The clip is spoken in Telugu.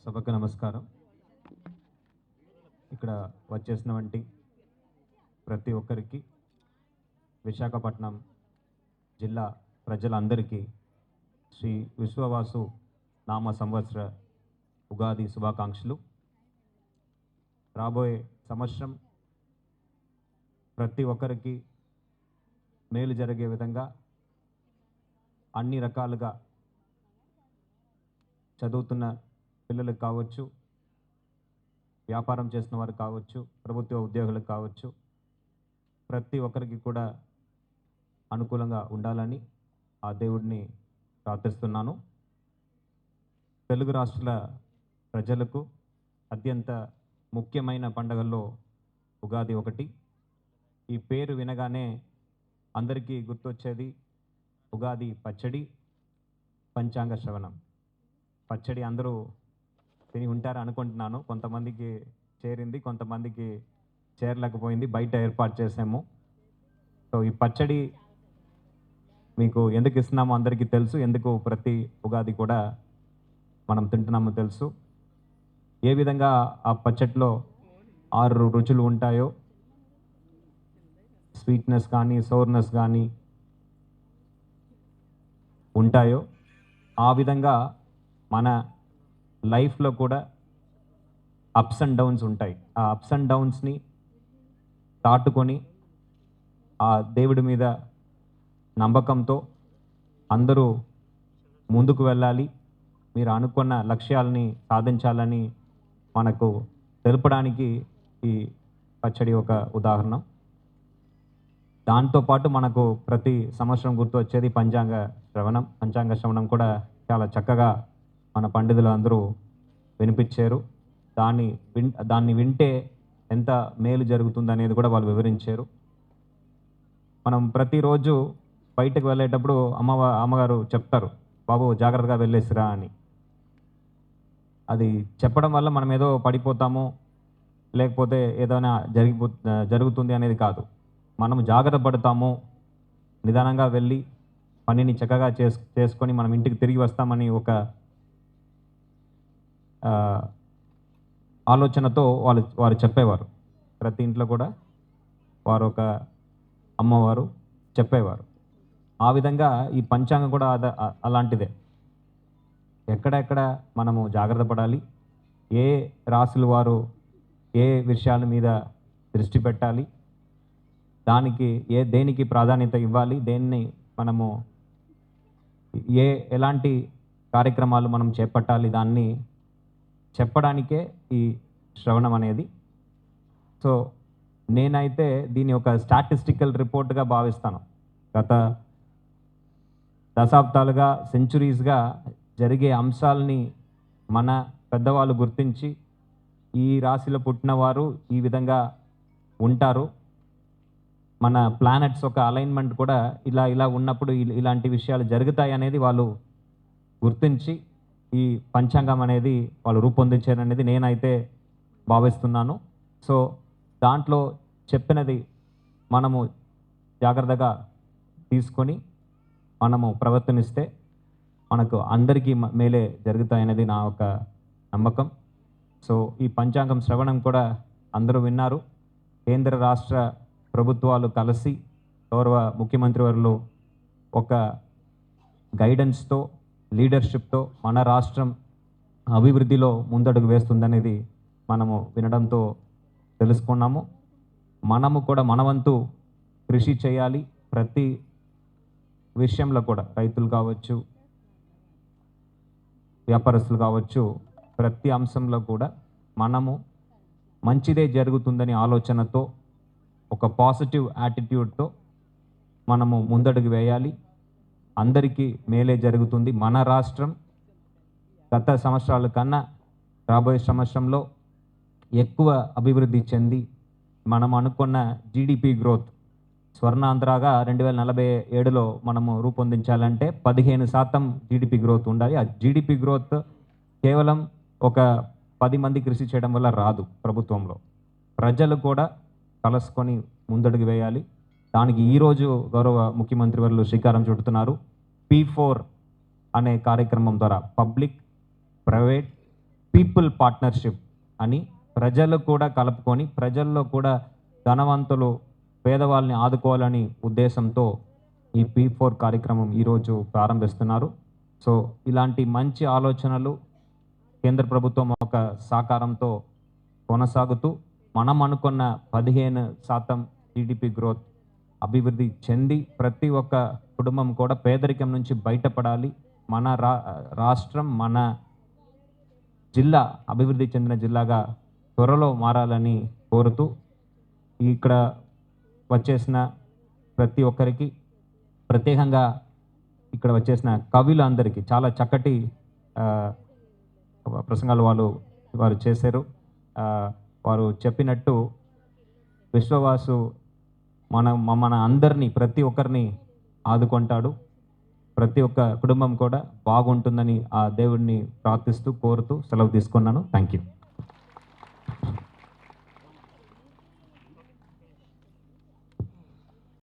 సభకు నమస్కారం. ఇక్కడ వచ్చేసినటువంటి ప్రతి ఒక్కరికి విశాఖపట్నం జిల్లా ప్రజలందరికీ శ్రీ విశ్వవాసు నామ సంవత్సర ఉగాది శుభాకాంక్షలు. రాబోయే సంవత్సరం ప్రతి ఒక్కరికి మేలు జరిగే విధంగా అన్ని రకాలుగా చదువుతున్న పిల్లలకు కావచ్చు, వ్యాపారం చేసిన వారు కావచ్చు, ప్రభుత్వ ఉద్యోగులకు కావచ్చు, ప్రతి ఒక్కరికి కూడా అనుకూలంగా ఉండాలని ఆ దేవుడిని ప్రార్థిస్తున్నాను. తెలుగు రాష్ట్రాల ప్రజలకు అత్యంత ముఖ్యమైన పండుగల్లో ఉగాది ఒకటి. ఈ పేరు వినగానే అందరికీ గుర్తొచ్చేది ఉగాది పచ్చడి, పంచాంగ శ్రవణం. పచ్చడి అందరూ తిని ఉంటారు అనుకుంటున్నాను. కొంతమందికి చేరింది, కొంతమందికి చేరలేకపోయింది. బయట ఏర్పాటు చేసాము. సో ఈ పచ్చడి మీకు ఎందుకు ఇస్తున్నామో అందరికీ తెలుసు. ఎందుకు ప్రతి ఉగాది కూడా మనం తింటున్నామో తెలుసు. ఏ విధంగా ఆ పచ్చడిలో 6 రుచులు ఉంటాయో, స్వీట్నెస్ కానీ సోర్నెస్ కానీ ఉంటాయో, ఆ విధంగా మన లైఫ్లో కూడా అప్స్ అండ్ డౌన్స్ ఉంటాయి. ఆ అప్స్ అండ్ డౌన్స్ని దాటుకొని ఆ దేవుడి మీద నమ్మకంతో అందరూ ముందుకు వెళ్ళాలి, మీరు అనుకున్న లక్ష్యాలని సాధించాలని మనకు తెలపడానికి ఈ పచ్చడి ఒక ఉదాహరణ. దాంతోపాటు మనకు ప్రతి సంవత్సరం గుర్తు వచ్చేది పంచాంగ శ్రవణం. పంచాంగ శ్రవణం కూడా చాలా చక్కగా మన పండితులు అందరూ వినిపించారు. దాన్ని వింటే ఎంత మేలు జరుగుతుంది అనేది కూడా వాళ్ళు వివరించారు. మనం ప్రతిరోజు బయటకు వెళ్ళేటప్పుడు అమ్మగారు చెప్తారు, బాబు జాగ్రత్తగా వెళ్ళేసిరా అని. అది చెప్పడం వల్ల మనం ఏదో పడిపోతాము, లేకపోతే ఏదైనా జరుగుతుంది అనేది కాదు. మనం జాగ్రత్త పడతాము, నిదానంగా వెళ్ళి పనిని చక్కగా చేసుకొని మనం ఇంటికి తిరిగి వస్తామని ఒక ఆలోచనతో వారు చెప్పేవారు. ప్రతి ఇంట్లో కూడా వారు ఒక అమ్మవారు చెప్పేవారు. ఆ విధంగా ఈ పంచాంగం కూడా అలాంటిదే. ఎక్కడెక్కడ మనము జాగ్రత్త పడాలి, ఏ రాశులు వారు ఏ విషయాల మీద దృష్టి పెట్టాలి, దేనికి ప్రాధాన్యత ఇవ్వాలి, దేన్ని మనము ఎలాంటి కార్యక్రమాలు మనం చేపట్టాలి, దాన్ని చెప్పడానికే ఈ శ్రవణం అనేది. సో నేనైతే దీన్ని ఒక స్టాటిస్టికల్ రిపోర్ట్గా భావిస్తాను. గత దశాబ్దాలుగా, సెంచురీస్గా జరిగే అంశాలని మన పెద్దవాళ్ళు గుర్తించి ఈ రాశిలో పుట్టిన వారు ఈ విధంగా ఉంటారు, మన ప్లానెట్స్ ఒక అలైన్మెంట్ కూడా ఇలా ఉన్నప్పుడు ఇలాంటి విషయాలు జరుగుతాయి అనేది వాళ్ళు గుర్తించి ఈ పంచాంగం అనేది వాళ్ళు రూపొందించారనేది నేనైతే భావిస్తున్నాను. సో దాంట్లో చెప్పినది మనము జాగ్రత్తగా తీసుకొని మనము ప్రవర్తనిస్తే మనకు అందరికీ మేలే జరుగుతాయనేది నా ఒక నమ్మకం. సో ఈ పంచాంగం శ్రవణం కూడా అందరూ విన్నారు. కేంద్ర రాష్ట్ర ప్రభుత్వాలు కలిసి గౌరవ ముఖ్యమంత్రి వర్యులు ఒక గైడెన్స్తో, లీడర్షిప్తో మన రాష్ట్రం అభివృద్ధిలో ముందడుగు వేస్తుందనేది మనము వినడంతో తెలుసుకున్నాము. మనము కూడా మనవంతు కృషి చేయాలి. ప్రతి విషయంలో కూడా రైతులు కావచ్చు, వ్యాపారస్తులు కావచ్చు, ప్రతి అంశంలో కూడా మనము మంచిదే జరుగుతుందని ఆలోచనతో, ఒక పాజిటివ్ యాటిట్యూడ్తో మనము ముందడుగు వేయాలి. అందరికీ మేలే జరుగుతుంది. మన రాష్ట్రం గత సంవత్సరాల కన్నా రాబోయే సంవత్సరంలో ఎక్కువ అభివృద్ధి చెంది మనం అనుకున్న జీడిపి గ్రోత్ స్వర్ణాంధ్రగా 2047లో మనము రూపొందించాలంటే 15% జీడిపి గ్రోత్ ఉండాలి. ఆ జీడిపి గ్రోత్ కేవలం ఒక 10 మంది కృషి చేయడం వల్ల రాదు. ప్రభుత్వంలో ప్రజలు కూడా కలుసుకొని ముందడుగు వేయాలి. దానికి ఈరోజు గౌరవ ముఖ్యమంత్రి వర్యులు శ్రీకారం చుడుతున్నారు. P4 అనే కార్యక్రమం ద్వారా పబ్లిక్, ప్రైవేట్ పీపుల్ పార్ట్నర్షిప్ అని ప్రజలు కూడా కలుపుకొని ప్రజల్లో కూడా ధనవంతులు పేదవాళ్ళని ఆదుకోవాలని ఉద్దేశంతో ఈ P4 కార్యక్రమం ఈరోజు ప్రారంభిస్తున్నారు. సో ఇలాంటి మంచి ఆలోచనలు కేంద్ర ప్రభుత్వం ఒక సహకారంతో కొనసాగుతూ మనం అనుకున్న 15% జీడిపి గ్రోత్ అభివృద్ధి చెంది ప్రతి ఒక్క కుటుంబం కూడా పేదరికం నుంచి బయటపడాలి. మన రాష్ట్రం మన జిల్లా అభివృద్ధి చెందిన జిల్లాగా త్వరలో మారాలని కోరుతూ ఇక్కడ వచ్చేసిన ప్రతి ఒక్కరికి ప్రత్యేకంగా ఇక్కడ వచ్చేసిన కవులందరికీ చాలా చక్కటి ప్రసంగాలు వారు చేశారు. వారు చెప్పినట్టు విశ్వవాసు మన అందరినీ ప్రతి ఒక్కరిని ఆదుకుంటాడు. ప్రతి ఒక్క కుటుంబం కూడా బాగుంటుందని ఆ దేవుడిని ప్రార్థిస్తూ కోరుతూ సెలవు తీసుకున్నాను. Thank you.